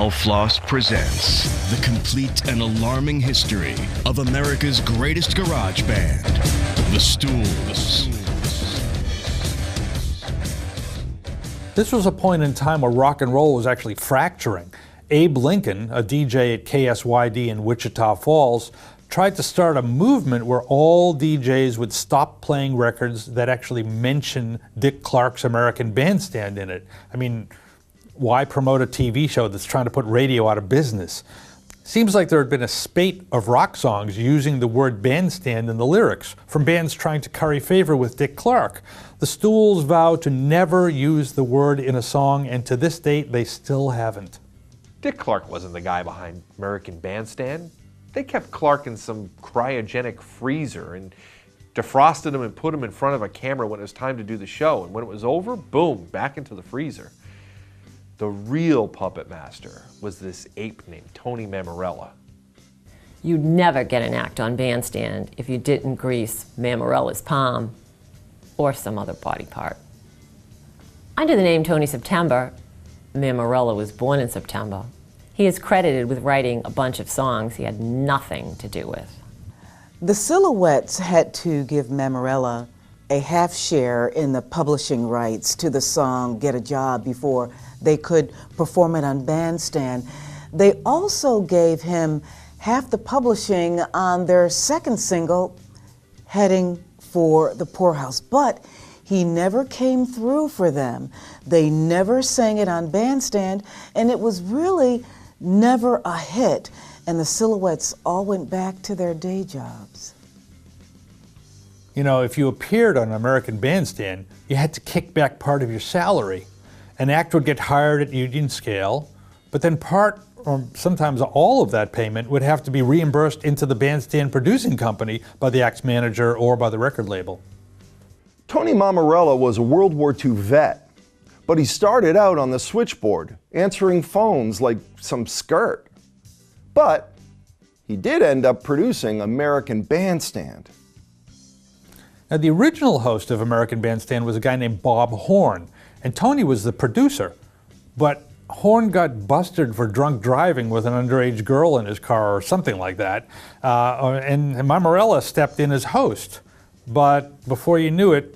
Al Floss presents the complete and alarming history of America's greatest garage band, the Stools. This was a point in time where rock and roll was actually fracturing. Abe Lincoln, a DJ at KSYD in Wichita Falls, tried to start a movement where all DJs would stop playing records that actually mention Dick Clark's American Bandstand in it. I mean, why promote a TV show that's trying to put radio out of business? Seems like there had been a spate of rock songs using the word bandstand in the lyrics, from bands trying to curry favor with Dick Clark. The Stools vowed to never use the word in a song, and to this date, they still haven't. Dick Clark wasn't the guy behind American Bandstand. They kept Clark in some cryogenic freezer and defrosted him and put him in front of a camera when it was time to do the show. And when it was over, boom, back into the freezer. The real puppet master was this ape named Tony Mammarella. You'd never get an act on Bandstand if you didn't grease Mammarella's palm or some other body part. Under the name Tony September, Mammarella was born in September. He is credited with writing a bunch of songs he had nothing to do with. The Silhouettes had to give Mammarella a half share in the publishing rights to the song Get a Job before they could perform it on Bandstand. They also gave him half the publishing on their second single, Heading for the Poorhouse, but he never came through for them. They never sang it on Bandstand, and it was really never a hit, and the Silhouettes all went back to their day jobs. You know, if you appeared on American Bandstand, you had to kick back part of your salary. An act would get hired at union scale, but then part, or sometimes all of that payment, would have to be reimbursed into the Bandstand producing company by the act's manager or by the record label. Tony Mammarella was a World War II vet, but he started out on the switchboard, answering phones like some skirt. But he did end up producing American Bandstand. Now, the original host of American Bandstand was a guy named Bob Horn, and Tony was the producer. But Horn got busted for drunk driving with an underage girl in his car or something like that, and Mammarella stepped in as host. But before you knew it,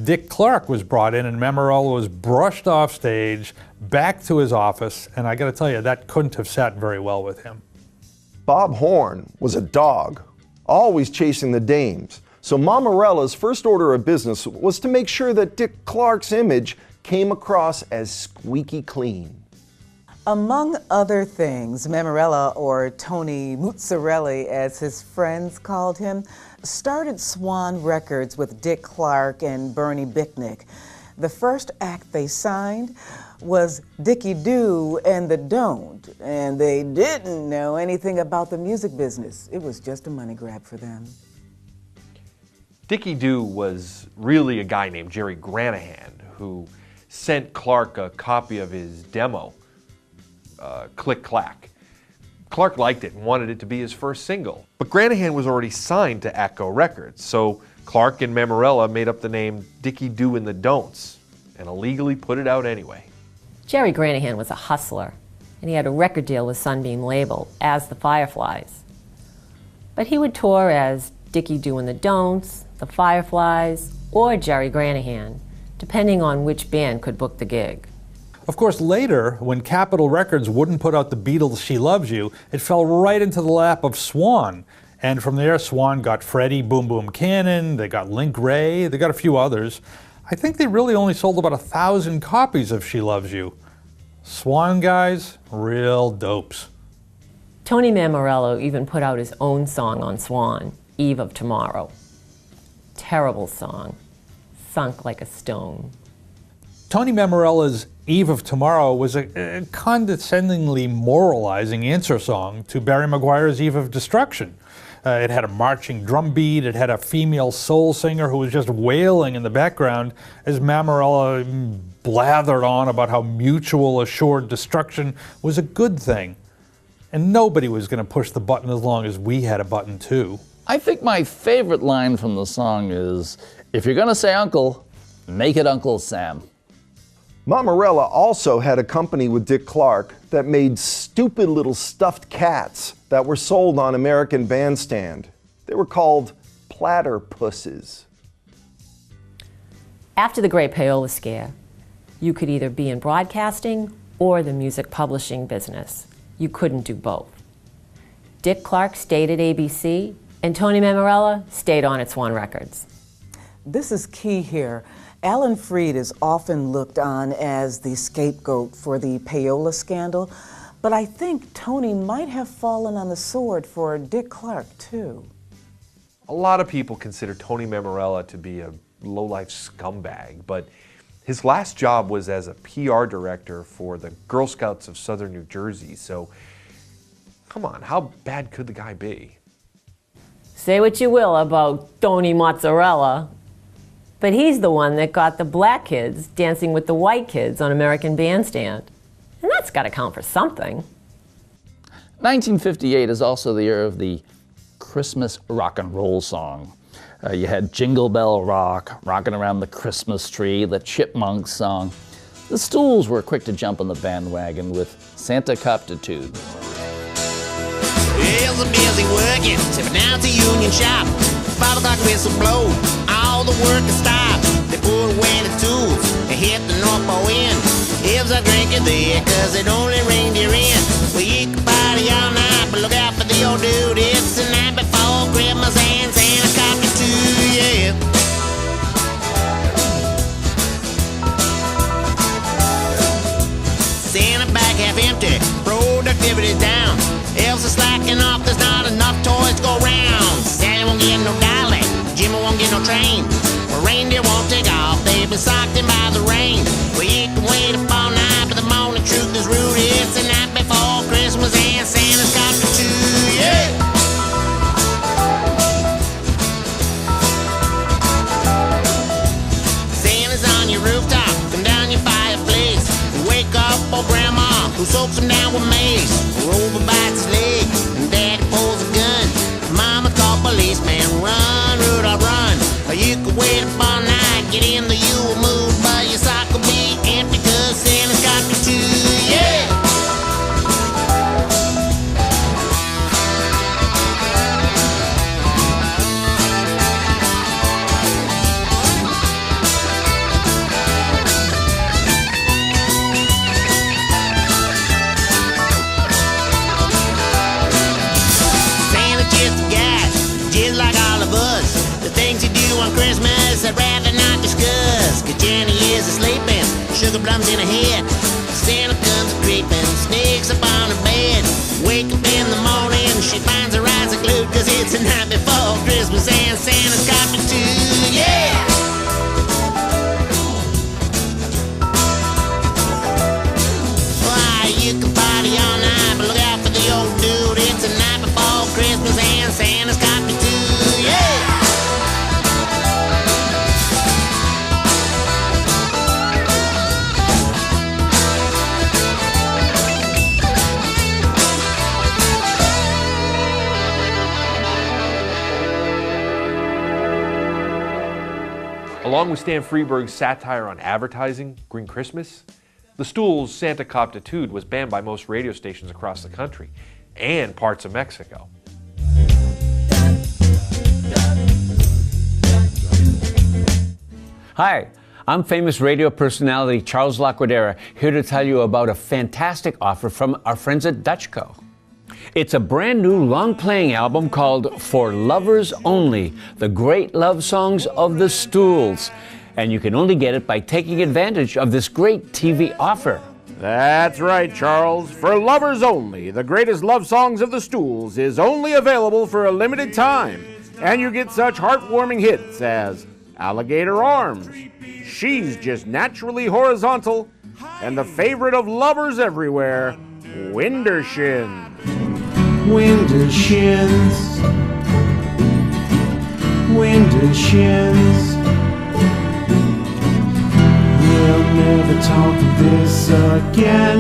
Dick Clark was brought in and Mammarella was brushed off stage, back to his office, and I gotta tell you, that couldn't have sat very well with him. Bob Horn was a dog, always chasing the dames. So Mammarella's first order of business was to make sure that Dick Clark's image came across as squeaky clean. Among other things, Mammarella, or Tony Mozzarella as his friends called him, started Swan Records with Dick Clark and Bernie Bicknick. The first act they signed was Dickie Do and the Don't, and they didn't know anything about the music business. It was just a money grab for them. Dickie Do was really a guy named Jerry Granahan who sent Clark a copy of his demo, Click Clack. Clark liked it and wanted it to be his first single. But Granahan was already signed to Atco Records, so Clark and Mammarella made up the name Dickie Do and the Don'ts and illegally put it out anyway. Jerry Granahan was a hustler, and he had a record deal with Sunbeam label as the Fireflies. But he would tour as Dickie Do and the Don'ts, the Fireflies, or Jerry Granahan, depending on which band could book the gig. Of course, later, when Capitol Records wouldn't put out the Beatles' She Loves You, it fell right into the lap of Swan. And from there, Swan got Freddie Boom Boom Cannon, they got Link Ray, they got a few others. I think they really only sold about 1,000 copies of She Loves You. Swan guys, real dopes. Tony Mammarella even put out his own song on Swan, Eve of Tomorrow. Terrible song, sunk like a stone. Tony Mammarella's Eve of Tomorrow was a condescendingly moralizing answer song to Barry McGuire's Eve of Destruction. It had a marching drum beat, it had a female soul singer who was just wailing in the background as Mammarella blathered on about how mutual assured destruction was a good thing. And nobody was going to push the button as long as we had a button too. I think my favorite line from the song is, if you're going to say uncle, make it Uncle Sam. Mamarella also had a company with Dick Clark that made stupid little stuffed cats that were sold on American Bandstand. They were called platypuses. After the Great Payola Scare, you could either be in broadcasting or the music publishing business. You couldn't do both. Dick Clark stayed at ABC, and Tony Mamarella stayed on It's One Records. This is key here. Alan Freed is often looked on as the scapegoat for the payola scandal, but I think Tony might have fallen on the sword for Dick Clark, too. A lot of people consider Tony Mamarella to be a low-life scumbag, but his last job was as a PR director for the Girl Scouts of Southern New Jersey, so come on, how bad could the guy be? Say what you will about Tony Mozzarella, but he's the one that got the black kids dancing with the white kids on American Bandstand. And that's got to count for something. 1958 is also the year of the Christmas rock and roll song. You had Jingle Bell Rock, Rockin' Around the Christmas Tree, the Chipmunks song. The Stools were quick to jump on the bandwagon with Santa Coptitude. Bills are busy working, stepping down to Union Shop. 5 o'clock whistle blow, all the work is stopped. They put away the tools, they hit the North Pole Wind. Hills are drinking there, cause it only rained here in. Well, you can party all night, but look out for the old dude. It's the night before Christmas and Santa comes to you. Santa back half empty, productivity down. Elves are slacking off, there's not enough toys to go round. Santa won't get no dolly, Jimmy won't get no train. Reindeer won't take off, they've been socked in by the rain. Well, you can wait up all night, but the morning truth is rude. It's the night before Christmas and Santa's got to you. Santa's on your rooftop, come down your fireplace. Wake up old grandma, who soaks him down with mace. Rover bites his leg, and daddy pulls a gun. Mama called policeman, run, Rudolph, run. Or you can wait up all night, get in the Yule mood, but your sock will be empty, cause Santa's got me too, yeah! On Christmas, I'd rather not discuss. Cause Jenny is sleeping, sugar plums in her head. Santa comes creeping, sneaks up on her bed. Wake up in the morning, she finds her eyes are glued. Cause it's the night before Christmas and Santa's got me too, yeah! Why, you can party all night, but look out for the old dude. It's the night before Christmas and Santa's got me too, yeah! Along with Stan Freberg's satire on advertising, Green Christmas, the Stools' Santa Coptitude was banned by most radio stations across the country and parts of Mexico. Hi, I'm famous radio personality Charles Laquadera, here to tell you about a fantastic offer from our friends at Dutchco. It's a brand new long-playing album called For Lovers Only, the great love songs of the Stools. And you can only get it by taking advantage of this great TV offer. That's right, Charles. For Lovers Only, the greatest love songs of the Stools is only available for a limited time. And you get such heartwarming hits as Alligator Arms, She's Just Naturally Horizontal, and the favorite of lovers everywhere, Winter Shins. Winter Shins, Winter Shins. We'll never talk of this again,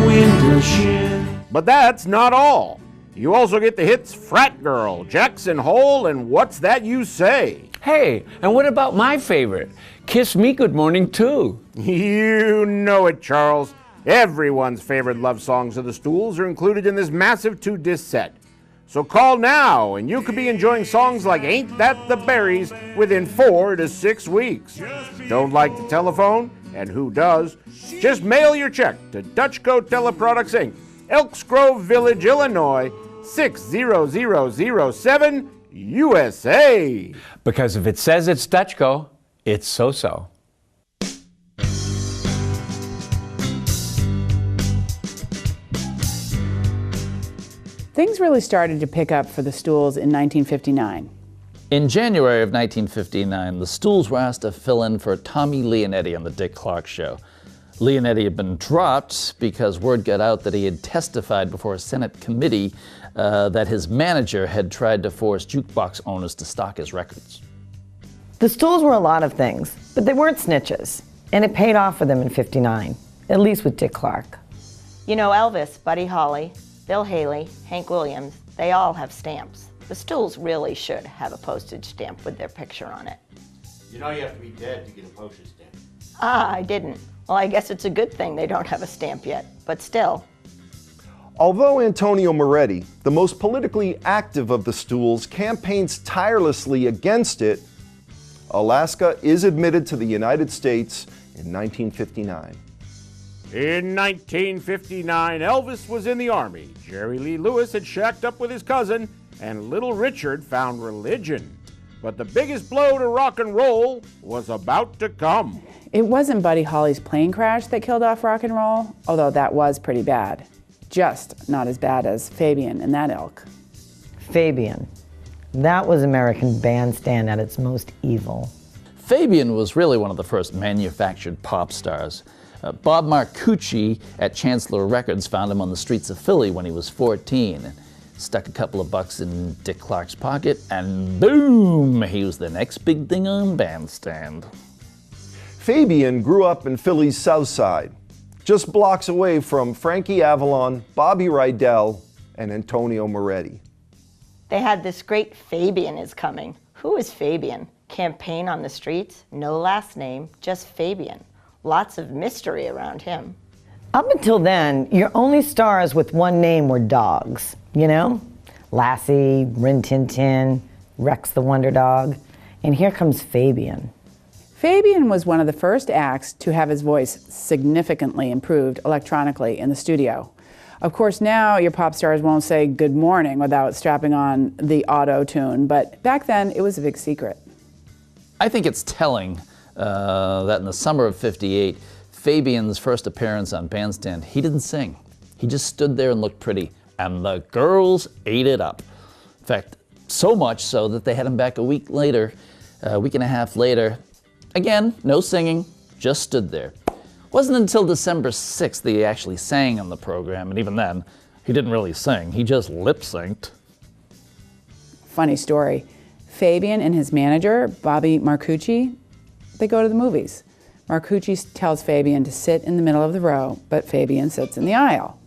Winter Shins. But that's not all. You also get the hits Frat Girl, Jackson Hole, and What's That You Say? Hey, and what about my favorite? Kiss Me Good Morning Too. You know it, Charles. Everyone's favorite love songs of the Stools are included in this massive 2-disc set. So call now, and you could be enjoying songs like Ain't That the Berries within 4 to 6 weeks. Don't like the telephone? And who does? Just mail your check to Dutchco Teleproducts, Inc., Elks Grove Village, Illinois, 60007, USA. Because if it says it's Dutchco, it's so-so. Things really started to pick up for the Stools in 1959. In January of 1959, the Stools were asked to fill in for Tommy Leonetti on the Dick Clark Show. Leonetti had been dropped because word got out that he had testified before a Senate committee that his manager had tried to force jukebox owners to stock his records. The Stools were a lot of things, but they weren't snitches, and it paid off for them in '59, at least with Dick Clark. You know Elvis, Buddy Holly, Bill Haley, Hank Williams, they all have stamps. The Stools really should have a postage stamp with their picture on it. You know you have to be dead to get a postage stamp. Ah, I didn't. Well, I guess it's a good thing they don't have a stamp yet, but still. Although Antonio Moretti, the most politically active of the Stools, campaigns tirelessly against it, Alaska is admitted to the United States in 1959. In 1959, Elvis was in the Army. Jerry Lee Lewis had shacked up with his cousin, and Little Richard found religion. But the biggest blow to rock and roll was about to come. It wasn't Buddy Holly's plane crash that killed off rock and roll, although that was pretty bad. Just not as bad as Fabian and that ilk. Fabian. That was American Bandstand at its most evil. Fabian was really one of the first manufactured pop stars. Bob Marcucci at Chancellor Records found him on the streets of Philly when he was 14. And stuck a couple of bucks in Dick Clark's pocket, and boom, he was the next big thing on Bandstand. Fabian grew up in Philly's South Side, just blocks away from Frankie Avalon, Bobby Rydell, and Antonio Moretti. They had this great Fabian is coming. Who is Fabian? Campaign on the streets, no last name, just Fabian. Lots of mystery around him. Up until then, your only stars with one name were dogs, you know? Lassie, Rin Tin Tin, Rex the Wonder Dog, and here comes Fabian. Fabian was one of the first acts to have his voice significantly improved electronically in the studio. Of course, now your pop stars won't say good morning without strapping on the auto-tune, but back then it was a big secret. I think it's telling that in the summer of '58, Fabian's first appearance on Bandstand, he didn't sing. He just stood there and looked pretty, and the girls ate it up. In fact, so much so that they had him back a week later, a week and a half later. Again, no singing, just stood there. Wasn't until December 6th that he actually sang on the program, and even then, he didn't really sing, he just lip-synced. Funny story. Fabian and his manager, Bobby Marcucci, they go to the movies. Marcucci tells Fabian to sit in the middle of the row, but Fabian sits in the aisle.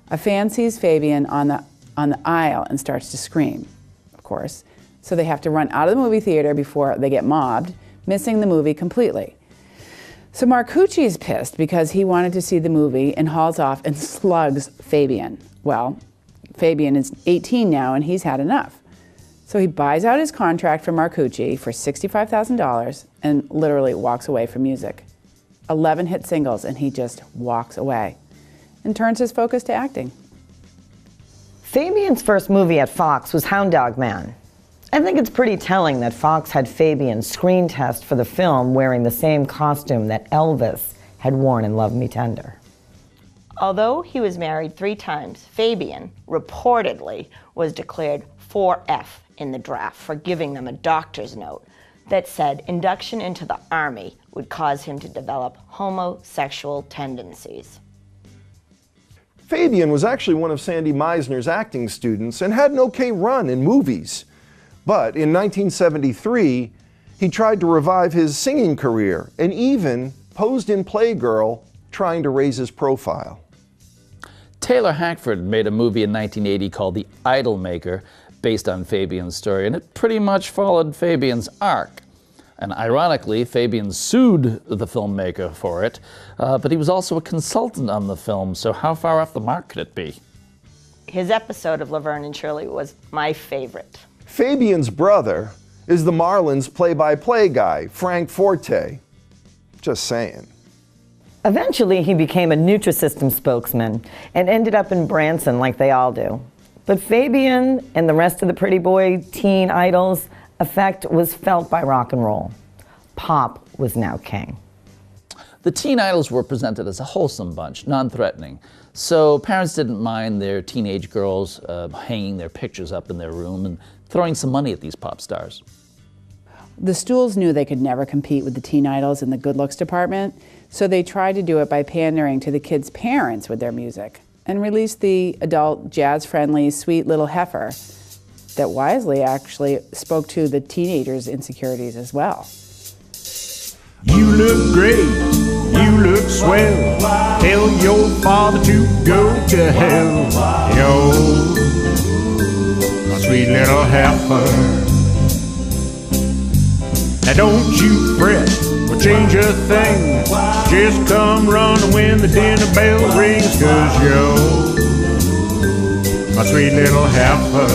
A fan sees Fabian on the aisle and starts to scream, of course. So they have to run out of the movie theater before they get mobbed, missing the movie completely. So Marcucci is pissed because he wanted to see the movie and hauls off and slugs Fabian. Well, Fabian is 18 now and he's had enough. So he buys out his contract from Marcucci for $65,000 and literally walks away from music. 11 hit singles and he just walks away and turns his focus to acting. Fabian's first movie at Fox was Hound Dog Man. I think it's pretty telling that Fox had Fabian screen test for the film wearing the same costume that Elvis had worn in Love Me Tender. Although he was married 3 times, Fabian reportedly was declared 4F in the draft for giving them a doctor's note that said induction into the Army would cause him to develop homosexual tendencies. Fabian was actually one of Sandy Meisner's acting students and had an okay run in movies. But in 1973, he tried to revive his singing career and even posed in Playgirl, trying to raise his profile. Taylor Hackford made a movie in 1980 called The Idol Maker, based on Fabian's story, and it pretty much followed Fabian's arc. And ironically, Fabian sued the filmmaker for it, but he was also a consultant on the film, so how far off the mark could it be? His episode of Laverne and Shirley was my favorite. Fabian's brother is the Marlins play-by-play guy, Frank Forte. Just saying. Eventually, he became a Nutrisystem spokesman and ended up in Branson like they all do. But Fabian and the rest of the pretty boy teen idols' effect was felt by rock and roll. Pop was now king. The teen idols were presented as a wholesome bunch, non-threatening. So parents didn't mind their teenage girls hanging their pictures up in their room and throwing some money at these pop stars. The Stools knew they could never compete with the teen idols in the good looks department, so they tried to do it by pandering to the kids' parents with their music and released the adult, jazz-friendly, Sweet Little Heifer that wisely actually spoke to the teenagers' insecurities as well. You look great, you look swell. Tell your father to go to hell. Yo, my sweet little heifer. Now don't you fret or change a thing. Just come running when the dinner bell rings. 'Cause yo, my sweet little heifer.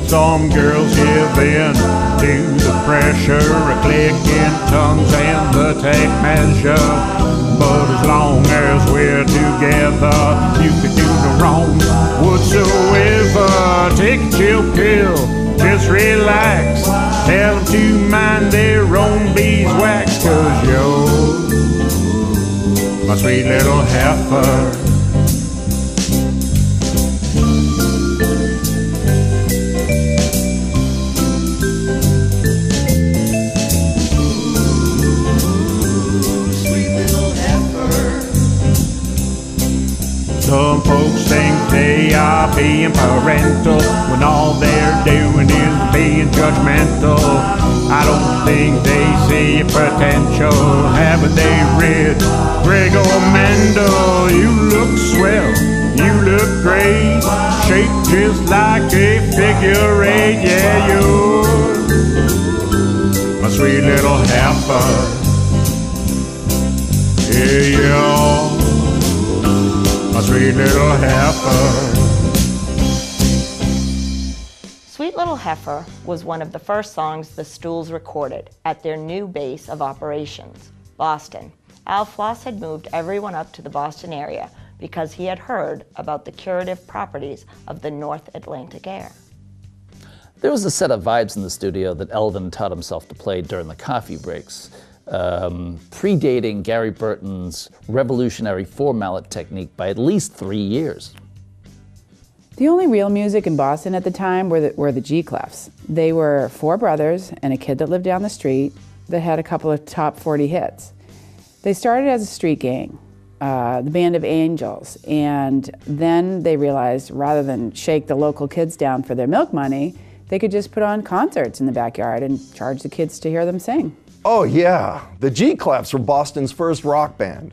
Some girls give in to the pressure of clicking tongues and the tape measure. But as long as we're together, you can do no wrong whatsoever. Take a chill pill, just relax. Tell them to mind their own beeswax. 'Cause yo, my sweet little heifer. Some folks think they are being parental when all they're doing is being judgmental. I don't think they see potential. Haven't they read Gregor Mendel? You look swell, you look great, shaped just like a figure eight. Yeah, you're my sweet little heifer. Yeah, you're my sweet little heifer. Sweet Little Heifer was one of the first songs the Stools recorded at their new base of operations, Boston. Al Floss had moved everyone up to the Boston area because he had heard about the curative properties of the North Atlantic air. There was a set of vibes in the studio that Elvin taught himself to play during the coffee breaks, predating Gary Burton's revolutionary four-mallet technique by at least 3 years. The only real music in Boston at the time were the G-Clefs. They were four brothers and a kid that lived down the street that had a couple of top 40 hits. They started as a street gang, the Band of Angels, and then they realized rather than shake the local kids down for their milk money, they could just put on concerts in the backyard and charge the kids to hear them sing. Oh yeah, the G-Clefs were Boston's first rock band.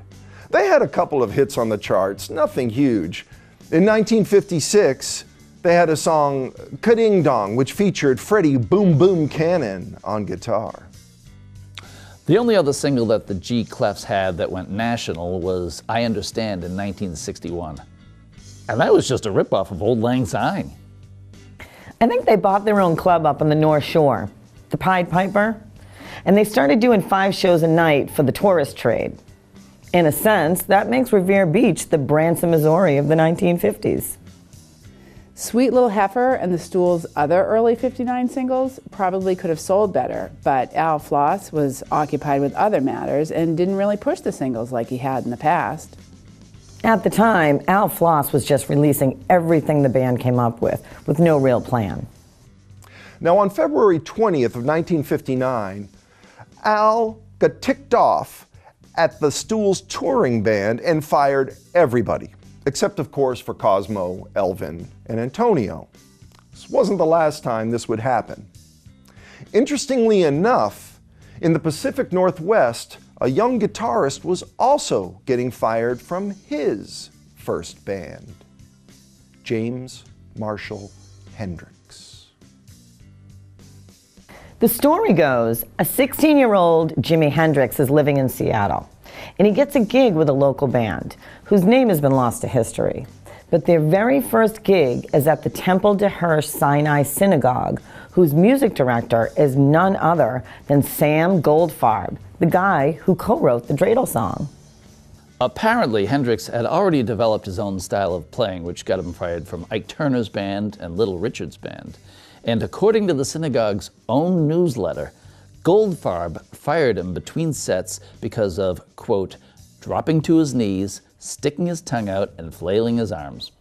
They had a couple of hits on the charts, nothing huge. In 1956, they had a song, Ka-Ding Dong, which featured Freddie Boom Boom Cannon on guitar. The only other single that the G-Clefs had that went national was I Understand in 1961. And that was just a ripoff of Old Lang Syne. I think they bought their own club up on the North Shore, the Pied Piper, and they started doing 5 shows a night for the tourist trade. In a sense, that makes Revere Beach the Branson, Missouri of the 1950s. Sweet Little Heifer and the Stools' other early '59 singles probably could have sold better, but Al Floss was occupied with other matters and didn't really push the singles like he had in the past. At the time, Al Floss was just releasing everything the band came up with no real plan. Now on February 20th of 1959, Al got ticked off at the Stools touring band and fired everybody, except of course for Cosmo, Elvin, and Antonio. This wasn't the last time this would happen. Interestingly enough, in the Pacific Northwest, a young guitarist was also getting fired from his first band, James Marshall Hendricks. The story goes, a 16-year-old Jimi Hendrix is living in Seattle, and he gets a gig with a local band, whose name has been lost to history. But their very first gig is at the Temple de Hirsch Sinai Synagogue, whose music director is none other than Sam Goldfarb, the guy who co-wrote the Dreidel song. Apparently, Hendrix had already developed his own style of playing, which got him fired from Ike Turner's band and Little Richard's band. And according to the synagogue's own newsletter, Goldfarb fired him between sets because of, quote, dropping to his knees, sticking his tongue out, and flailing his arms.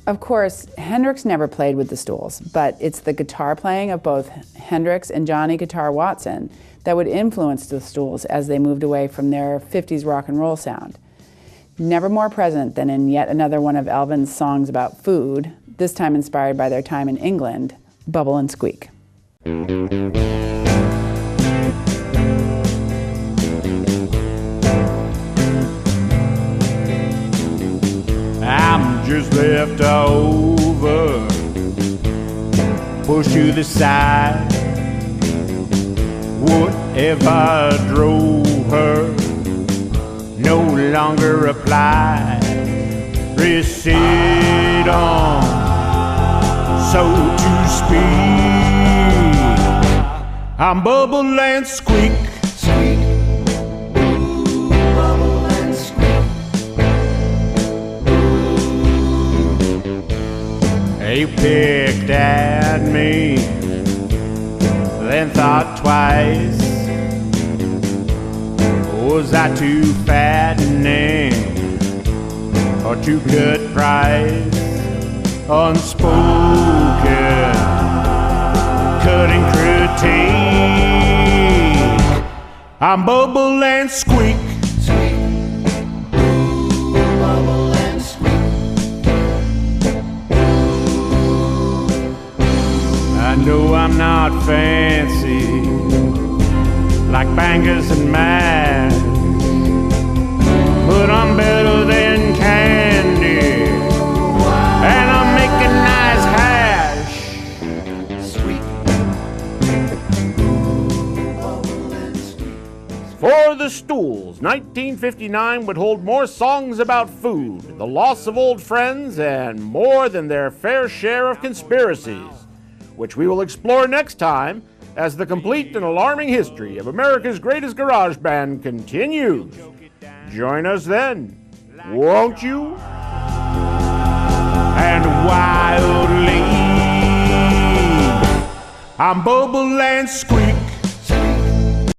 Of course, Hendrix never played with the Stools, but it's the guitar playing of both Hendrix and Johnny Guitar Watson that would influence the Stools as they moved away from their 50s rock and roll sound. Never more present than in yet another one of Elvin's songs about food, this time inspired by their time in England, Bubble and Squeak. I'm just left over, pushed to the side. Whatever drove her no longer applied. Recede on, so to speak. I'm bubble and squeak. They picked at me, then thought twice. Was I too fattening or too good price? Unspoken, cutting critique. I'm bubble and squeak. I know I'm not fancy like bangers and mash, but I'm better than candy, and I'm making nice hash. Sweet. For the Stools, 1959 would hold more songs about food, the loss of old friends, and more than their fair share of conspiracies, which we will explore next time as the complete and alarming history of America's greatest garage band continues. Join us then, won't you? And wildly, I'm Bubble and Squeak.